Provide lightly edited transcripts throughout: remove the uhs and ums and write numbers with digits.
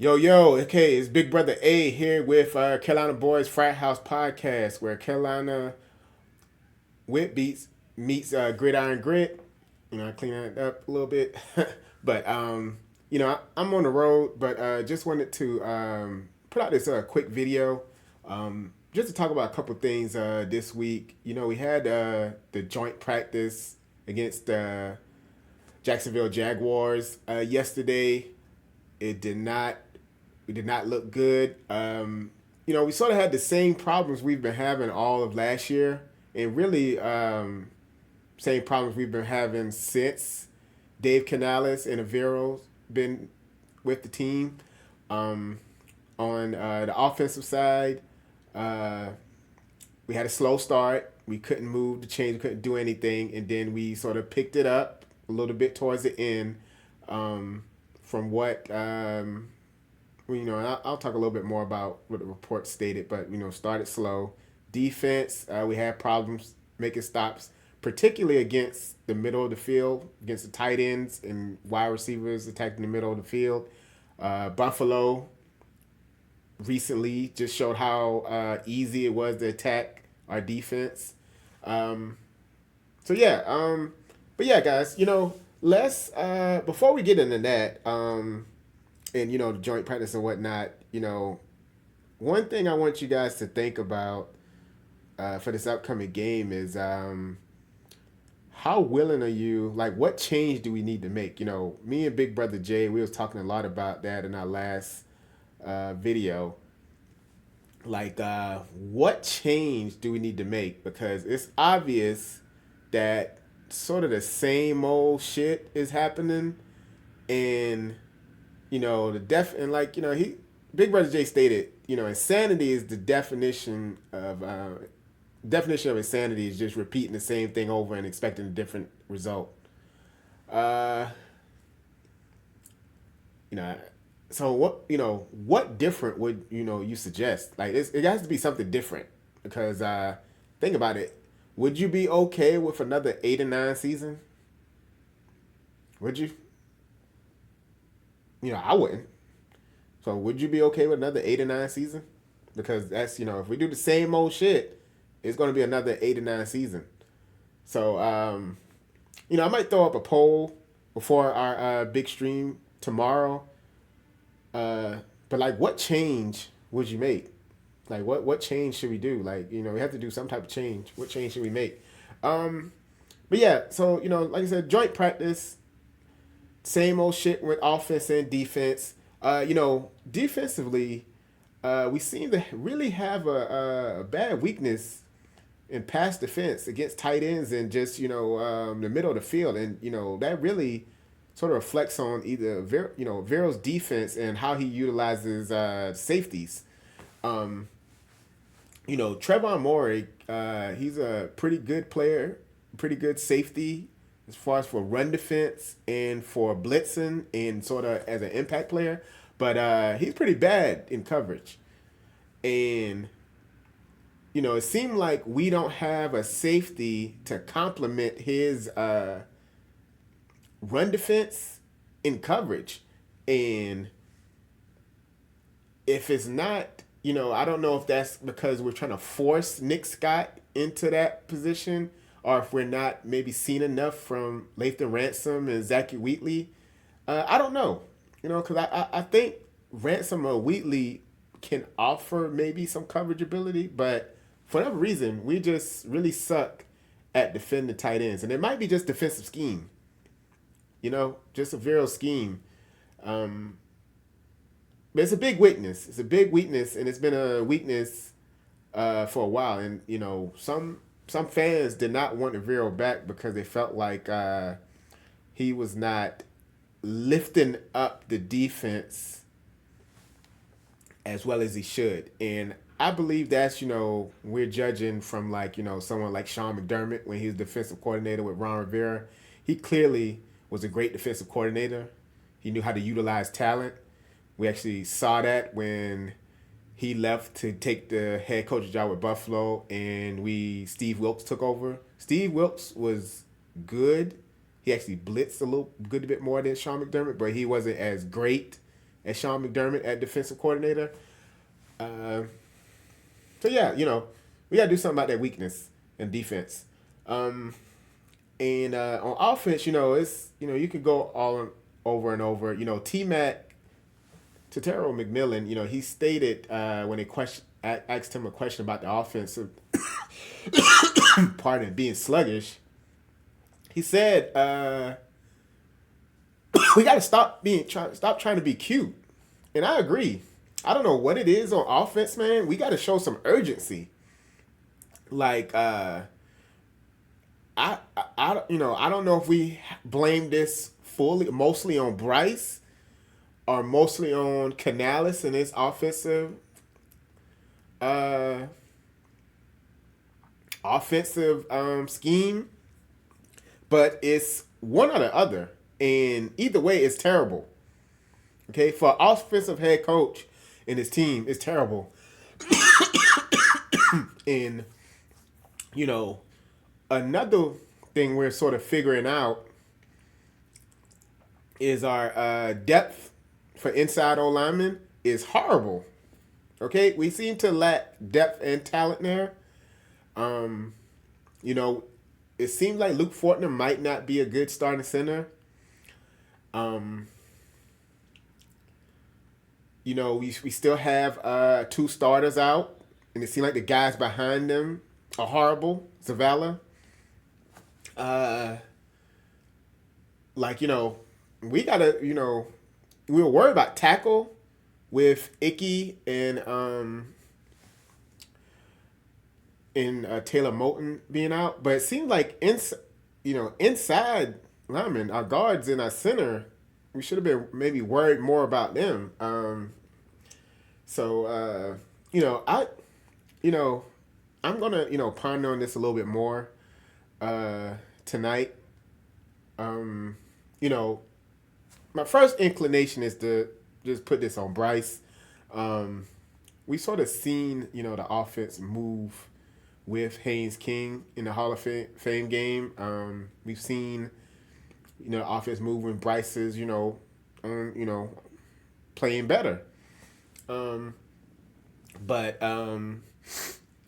Yo, okay, it's Big Brother A here with Carolina Boys Frat House Podcast, where Carolina Wit beats meets Gridiron Grit. I clean that up a little bit, but I'm on the road, but just wanted to put out this quick video, just to talk about a couple things this week. We had the joint practice against Jacksonville Jaguars yesterday. It did not We did not look good. We sort of had the same problems we've been having all of last year, and really same problems we've been having since Dave Canales and Avero's been with the team. On the offensive side, uh, we had a slow start. We couldn't move the chains, we couldn't do anything, and then we sort of picked it up a little bit towards the end. From what and I'll talk a little bit more about what the report stated, but started slow. Defense, we had problems making stops, particularly against the middle of the field, against the tight ends and wide receivers attacking the middle of the field. Buffalo recently just showed how easy it was to attack our defense. Um, but yeah, guys, let's before we get into that, and the joint practice and whatnot, one thing I want you guys to think about for this upcoming game is how willing are you? Like, what change do we need to make? Me and Big Brother Jay, we was talking a lot about that in our last video. Like, what change do we need to make? Because it's obvious that sort of the same old shit is happening, and the def and like he Big Brother Jay stated, insanity is the definition of insanity is just repeating the same thing over and expecting a different result. Uh, you know, so what different would you suggest? Like it has to be something different because think about it. Would you be okay with another 8 and 9 season? Would you? I wouldn't. So would you be okay with another 8 and 9 season? Because that's if we do the same old shit, it's going to be another 8 and 9 season. So I might throw up a poll before our big stream tomorrow. But like, what change would you make? Like, what change should we do? Like, we have to do some type of change. What change should we make? But yeah, so like I said, joint practice, same old shit with offense and defense. Defensively, we seem to really have a bad weakness in pass defense against tight ends and just the middle of the field, and that really sort of reflects on either Vero's defense and how he utilizes safeties. Um, Trevon Maury, he's a pretty good player, pretty good safety as far as for run defense and for blitzing and sort of as an impact player. But he's pretty bad in coverage. And, it seemed like we don't have a safety to complement his run defense in coverage. And if it's not, I don't know if that's because we're trying to force Nick Scott into that position, or if we're not maybe seen enough from Lathan Ransom and Zachy Wheatley. I don't know, because I think Ransom or Wheatley can offer maybe some coverage ability, but for whatever reason, we just really suck at defending tight ends. And it might be just defensive scheme, just a Vero scheme. Um, but it's a big weakness. It's a big weakness, and it's been a weakness for a while. And some fans did not want Vero back because they felt like he was not lifting up the defense as well as he should. And I believe that's, we're judging from like, someone like Sean McDermott when he was defensive coordinator with Ron Rivera. He clearly was a great defensive coordinator. He knew how to utilize talent. We actually saw that when he left to take the head coach job with Buffalo, and Steve Wilkes took over. Steve Wilkes was good. He actually blitzed a good bit more than Sean McDermott, but he wasn't as great as Sean McDermott at defensive coordinator. Uh, so yeah, we got to do something about that weakness in defense. And on offense, it's you could go all over and over. T Mac Tatero McMillan, he stated when they asked him a question about the offensive part of being sluggish. He said, "We got to stop trying to be cute," and I agree. I don't know what it is on offense, man. We got to show some urgency. Like, I don't know if we blame this mostly on Bryce or mostly on Canales and his offensive uh, scheme, but it's one or the other, and either way, it's terrible. Okay, for offensive head coach and his team, it's terrible. And another thing we're sort of figuring out is our depth for inside O linemen is horrible. Okay, we seem to lack depth and talent there. It seems like Luke Fortner might not be a good starting center. We still have two starters out, and it seems like the guys behind them are horrible. Zavala. We gotta, we were worried about tackle with Icky and Taylor Moton being out, but it seems like inside linemen, our guards and our center, we should have been maybe worried more about them. I'm gonna ponder on this a little bit more tonight. My first inclination is to just put this on Bryce. We sort of seen the offense move with Haynes King in the Hall of Fame game. We've seen the offense move when Bryce is playing better.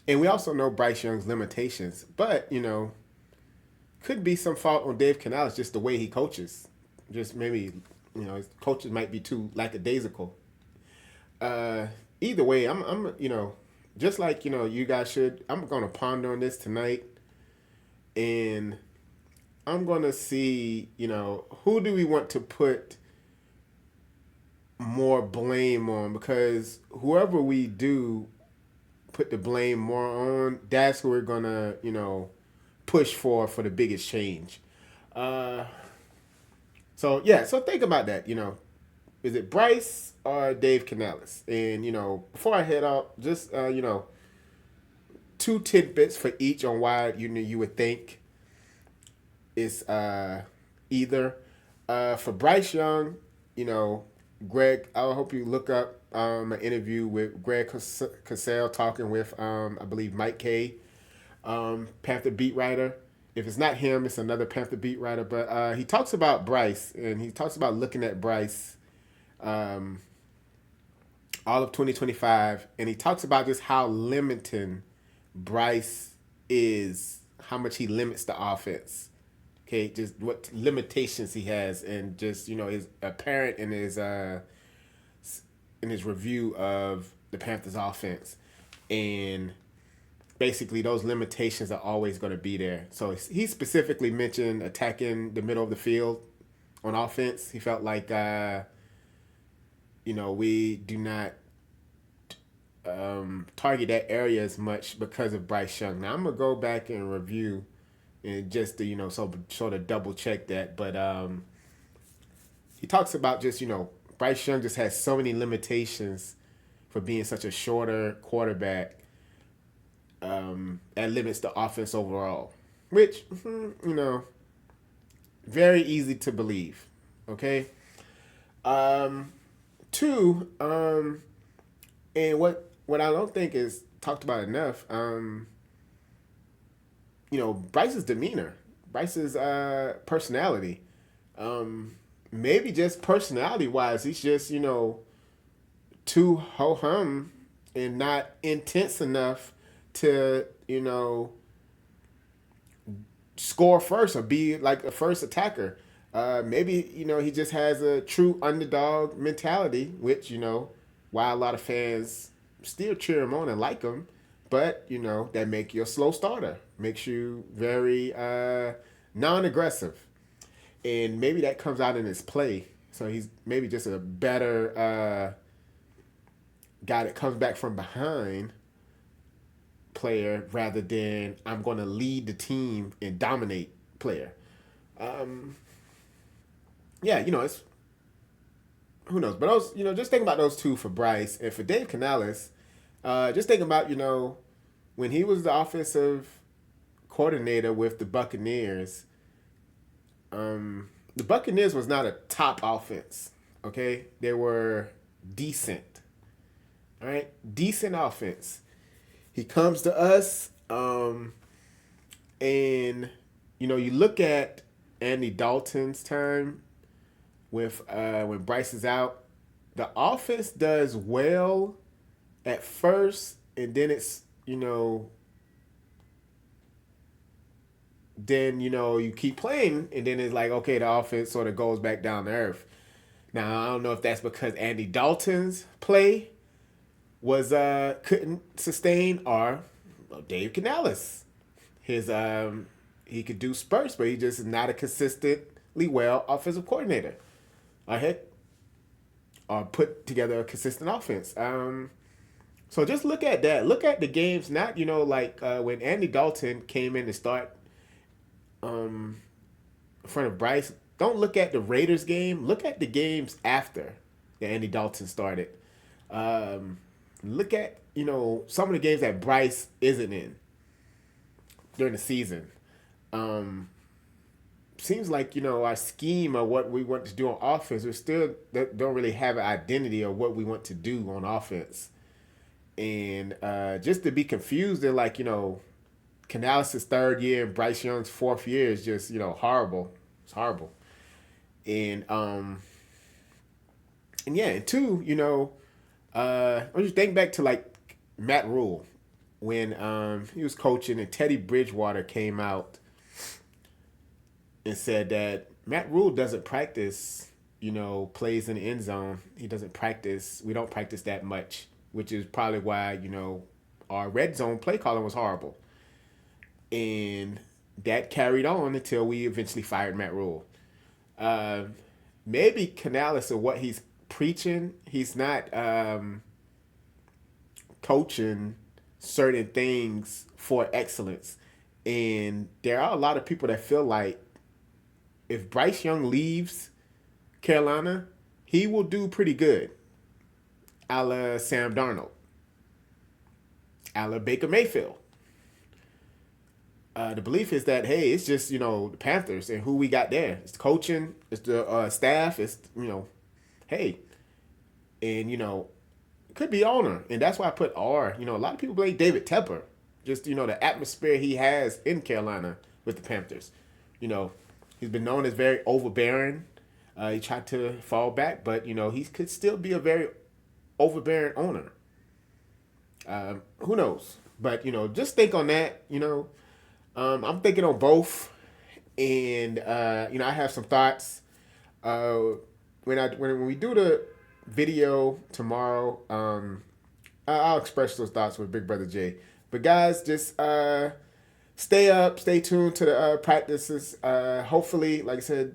And we also know Bryce Young's limitations, but could be some fault on Dave Canales, just the way he coaches. Just maybe his coaches might be too lackadaisical. Either way, I'm just like you guys should. I'm gonna ponder on this tonight, and I'm gonna see who do we want to put more blame on, because whoever we do put the blame more on, that's who we're gonna push for the biggest change. So think about that. Is it Bryce or Dave Canales? And before I head out, just two tidbits for each on why you would think it's either. For Bryce Young, Greg, I hope you look up an interview with Greg Cosell talking with I believe Mike Kay, Panther beat writer. If it's not him, it's another Panther beat writer. But he talks about Bryce, and he talks about looking at Bryce all of 2025, and he talks about just how limiting Bryce is, how much he limits the offense. Okay, just what limitations he has, and just is apparent in his review of the Panthers offense, and basically those limitations are always going to be there. So he specifically mentioned attacking the middle of the field on offense. He felt like we do not target that area as much because of Bryce Young. Now I'm gonna go back and review and just to sort of double check that, but he talks about just Bryce Young just has so many limitations for being such a shorter quarterback. That limits the offense overall, which very easy to believe. Okay. Two, and what I don't think is talked about enough. Bryce's demeanor, Bryce's personality. maybe just personality wise, he's just, too ho hum and not intense enough to, score first or be like a first attacker. Maybe, he just has a true underdog mentality, which, why a lot of fans still cheer him on and like him. But, that make you a slow starter. Makes you very non-aggressive. And maybe that comes out in his play. So he's maybe just a better guy that comes back from behind player rather than I'm going to lead the team and dominate player. Yeah, it's who knows. But those, just think about those two for Bryce and for Dave Canales. Just think about, when he was the offensive coordinator with the Buccaneers. The Buccaneers was not a top offense. Okay, they were decent. All right, decent offense. He comes to us, and you look at Andy Dalton's time with when Bryce is out. The offense does well at first, and then it's then you keep playing, and then it's like, okay, the offense sort of goes back down to earth. Now I don't know if that's because Andy Dalton's play was couldn't sustain, or Dave Canales, his he could do spurts, but he just is not a consistently well offensive coordinator. Or put together a consistent offense. So just look at that. Look at the games, not like when Andy Dalton came in to start in front of Bryce. Don't look at the Raiders game. Look at the games after that Andy Dalton started. Look at some of the games that Bryce isn't in during the season. Seems like our scheme of what we want to do on offense, we still don't really have an identity of what we want to do on offense. And just to be confused, they're like, Canales' third year and Bryce Young's fourth year is just, horrible. It's horrible. And yeah, and two, I just think back to like Matt Rule when he was coaching and Teddy Bridgewater came out and said that Matt Rule doesn't practice, plays in the end zone. He doesn't practice. We don't practice that much, which is probably why, our red zone play calling was horrible. And that carried on until we eventually fired Matt Rule. Maybe Canales or what he's preaching, he's not coaching certain things for excellence. And there are a lot of people that feel like if Bryce Young leaves Carolina, he will do pretty good, a la Sam Darnold, a la Baker Mayfield. The belief is that, hey, it's just, the Panthers and who we got there. It's the coaching, it's the staff, it's, hey. And, it could be owner. And that's why I put R. A lot of people blame David Tepper. Just, the atmosphere he has in Carolina with the Panthers. He's been known as very overbearing. He tried to fall back, but, he could still be a very overbearing owner. Who knows? But, just think on that, I'm thinking on both, and I have some thoughts. When we do the video tomorrow, I'll express those thoughts with Big Brother Jay. But guys, just stay up, stay tuned to the practices. Hopefully, like I said,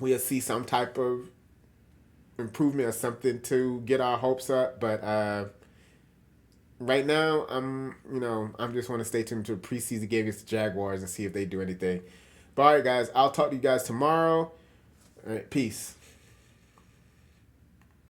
we'll see some type of improvement or something to get our hopes up. But right now, I'm just want to stay tuned to the preseason game against the Jaguars and see if they do anything. But all right, guys, I'll talk to you guys tomorrow. All right, peace.